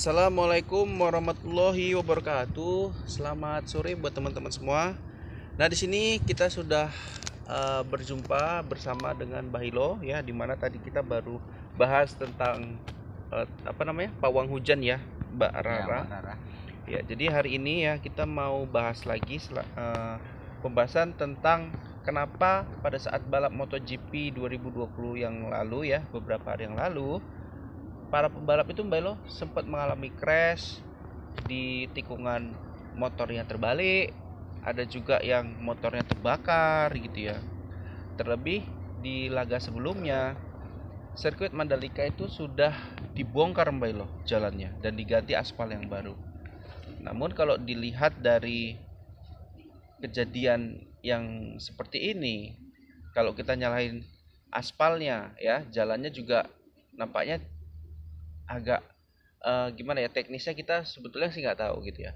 Assalamualaikum warahmatullahi wabarakatuh. Selamat sore buat teman-teman semua. Nah, di sini kita sudah berjumpa bersama dengan Bahilo ya, dimana tadi kita baru bahas tentang pawang hujan ya, Mbak Rara. Ya, jadi hari ini ya kita mau bahas lagi pembahasan tentang kenapa pada saat balap MotoGP 2020 yang lalu ya, beberapa hari yang lalu, para pembalap itu Mbak Lo sempat mengalami crash di tikungan, motornya terbalik, ada juga yang motornya terbakar gitu ya. Terlebih di laga sebelumnya, sirkuit Mandalika itu sudah dibongkar Mbak Lo jalannya dan diganti aspal yang baru. Namun kalau dilihat dari kejadian yang seperti ini, kalau kita nyalahin aspalnya ya, jalannya juga nampaknya agak gimana ya, teknisnya kita sebetulnya sih nggak tahu gitu ya.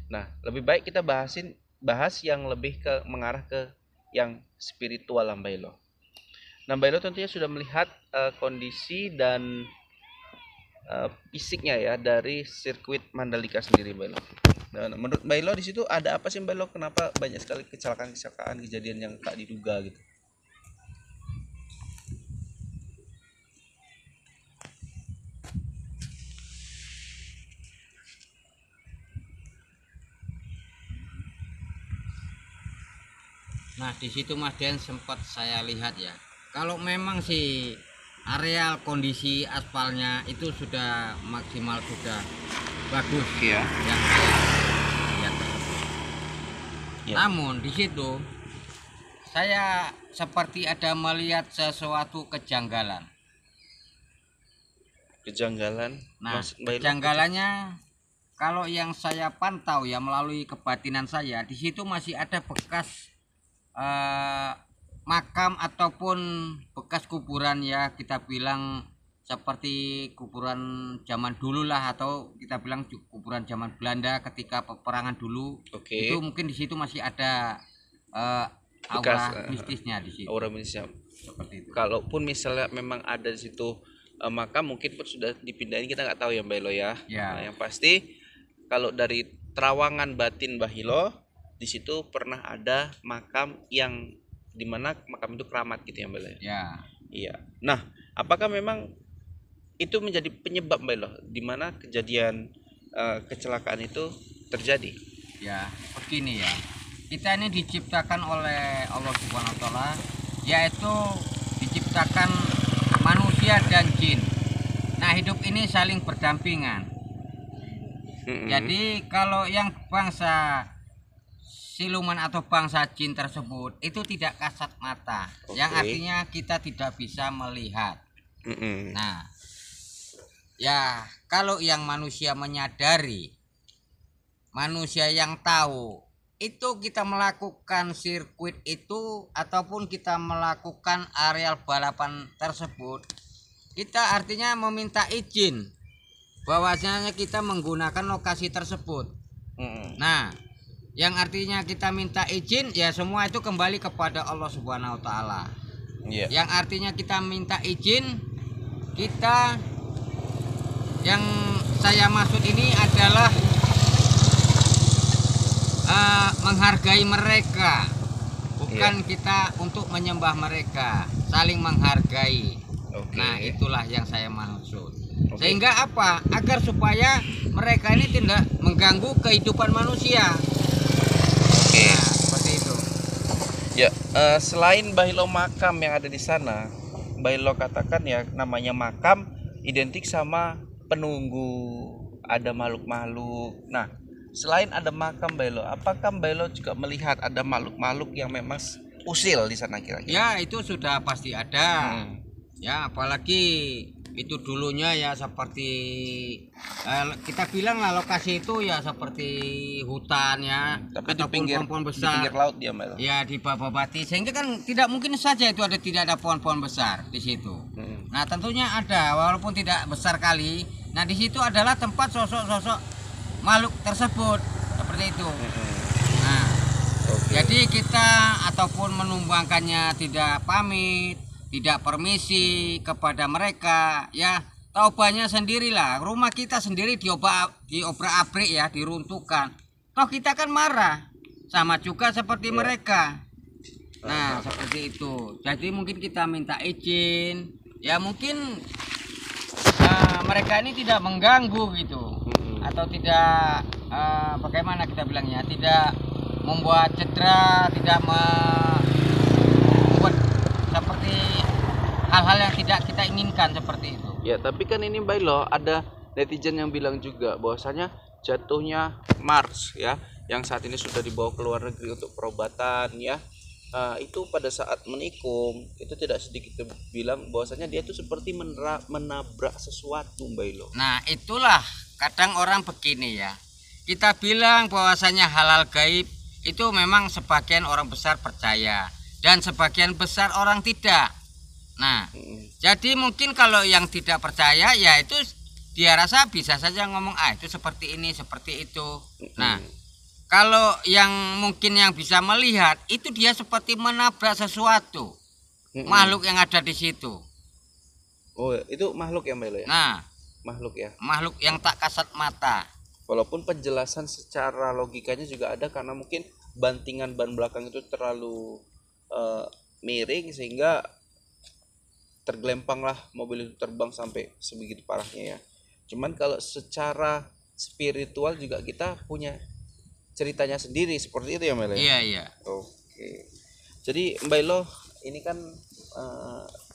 Nah, lebih baik kita bahas yang lebih mengarah ke yang spiritual lah Mbak Elo. Nah, Mbak Elo tentunya sudah melihat kondisi dan fisiknya ya dari sirkuit Mandalika sendiri Mbak Elo. Nah, menurut Mbak Elo di situ ada apa sih Mbak Elo? Kenapa banyak sekali kecelakaan kejadian yang tak diduga gitu? Nah, di situ Mas Den sempat saya lihat ya. Kalau memang sih areal kondisi aspalnya itu sudah maksimal, sudah bagus ya, yang saya lihat tersebut. Ya. Namun di situ saya seperti ada melihat sesuatu kejanggalan. Nah, kejanggalannya kalau yang saya pantau ya melalui kebatinan saya, di situ masih ada bekas makam ataupun bekas kuburan ya, kita bilang seperti kuburan zaman dulu lah, atau kita bilang kuburan zaman Belanda ketika peperangan dulu. Itu mungkin di situ masih ada aura mistisnya di situ. Aura mistisnya seperti itu. Kalaupun misalnya memang ada di situ makam, mungkin pun sudah dipindahin, kita nggak tahu ya Mbak Hilo ya. Nah, yang pasti kalau dari terawangan batin Mbak Hilo, di situ pernah ada makam yang dimana makam itu keramat gitu ya Mbak Hilo ya. Iya. Nah, apakah memang itu menjadi penyebab Mbak Hilo dimana kejadian kecelakaan itu terjadi? Ya, begini ya. Kita ini diciptakan oleh Allah Subhanahu wa taala, yaitu diciptakan manusia dan jin. Nah, hidup ini saling berdampingan. Jadi kalau yang bangsa siluman atau bangsa jin tersebut itu tidak kasat mata, yang artinya kita tidak bisa melihat. Nah, ya kalau yang manusia menyadari, manusia yang tahu, itu kita melakukan sirkuit itu ataupun kita melakukan areal balapan tersebut, kita artinya meminta izin bahwasanya kita menggunakan lokasi tersebut. Nah, yang artinya kita minta izin ya, semua itu kembali kepada Allah Subhanahu wa taala. Yang artinya kita minta izin, kita, yang saya maksud ini adalah menghargai mereka, bukan kita untuk menyembah mereka, saling menghargai. Nah, itulah yang saya maksud. Sehingga apa? Agar supaya mereka ini tidak mengganggu kehidupan manusia. Nah, seperti itu. Ya, selain Bahilo makam yang ada di sana, Bahilo katakan ya, namanya makam identik sama penunggu, ada makhluk-makhluk. Nah, selain ada makam Bahilo, apakah Bahilo juga melihat ada makhluk-makhluk yang memang usil di sana kira-kira? Ya, itu sudah pasti ada. Ya, apalagi itu dulunya ya seperti kita bilang lah, lokasi itu ya seperti hutan ya, tapi di pinggir besar, di pinggir laut dia Mbak. Ya, di Bababati, sehingga kan tidak mungkin saja itu tidak ada pohon-pohon besar di situ. Nah, tentunya ada, walaupun tidak besar kali. Nah, di situ adalah tempat sosok-sosok makhluk tersebut seperti itu. Nah, jadi kita ataupun menumbangkannya tidak pamit, tidak permisi kepada mereka ya, Taubannya sendirilah, rumah kita sendiri diobrak-abrik ya, diruntuhkan. Toh kita kan marah, sama juga seperti mereka. Nah, seperti itu. Jadi mungkin kita minta izin, ya mungkin mereka ini tidak mengganggu gitu, atau tidak bagaimana kita bilangnya, tidak membuat cedera, tidak membuat seperti hal-hal yang tidak kita inginkan seperti itu. Ya, tapi kan ini Bailo, ada netizen yang bilang juga bahwasanya jatuhnya Mars ya, yang saat ini sudah dibawa ke luar negeri untuk perobatan ya, itu pada saat menikung itu tidak sedikit bilang bahwasanya dia itu seperti menabrak sesuatu Bailo. Nah, itulah kadang orang begini ya, kita bilang bahwasanya hal-hal gaib itu memang sebagian orang besar percaya dan sebagian besar orang tidak. Nah, jadi mungkin kalau yang tidak percaya ya itu dia rasa bisa saja ngomong itu seperti ini, seperti itu. Nah, kalau yang mungkin yang bisa melihat itu dia seperti menabrak sesuatu, makhluk yang ada di situ. Oh, itu makhluk ya Mbak Elo ya? Nah, makhluk ya. Makhluk yang tak kasat mata. Walaupun penjelasan secara logikanya juga ada, karena mungkin bantingan ban belakang itu terlalu miring sehingga tergelempanglah mobil itu, terbang sampai sebegitu parahnya ya. Cuman kalau secara spiritual juga kita punya ceritanya sendiri seperti itu ya Mbak Elo? Iya, iya. Oke. Jadi Mbak Elo, ini kan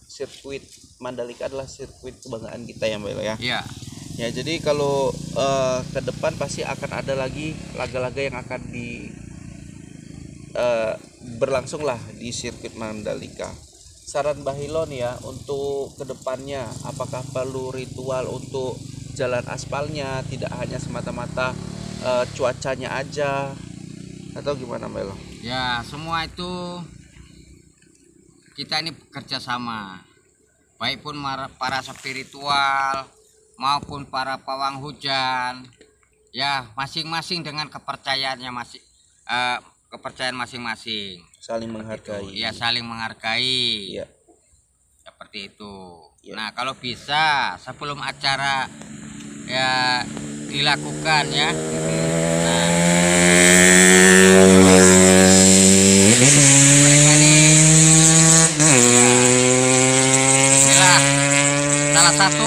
sirkuit Mandalika adalah sirkuit kebanggaan kita ya Mbak Elo ya? Iya. Ya, jadi kalau ke depan pasti akan ada lagi laga-laga yang akan berlangsung lah di sirkuit Mandalika. Saran Bahilo nih ya untuk kedepannya, apakah perlu ritual untuk jalan aspalnya, tidak hanya semata-mata cuacanya aja, atau gimana Bahilo? Ya, semua itu kita ini bekerja sama, baik pun para spiritual maupun para pawang hujan, ya masing-masing dengan kepercayaannya kepercayaan masing-masing. Saling menghargai. Iya, saling menghargai. Iya. Seperti itu. Ya. Nah, kalau bisa sebelum acara ya dilakukan ya. Nah, mereka ini inilah salah satu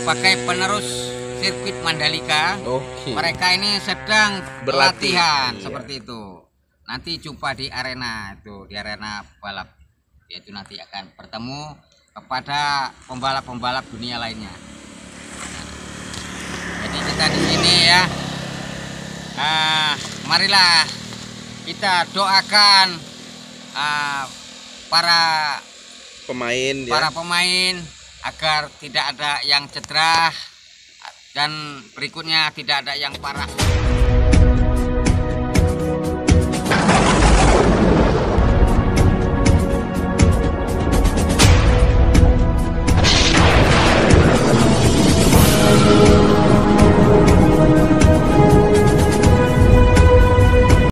pakai penerus sirkuit Mandalika. Mereka ini sedang berlatihan seperti itu. Nanti jumpa di arena itu, di arena balap. Yaitu nanti akan bertemu kepada pembalap-pembalap dunia lainnya. Nah, jadi kita di sini ya. Marilah kita doakan para pemain agar tidak ada yang cedera dan berikutnya tidak ada yang parah.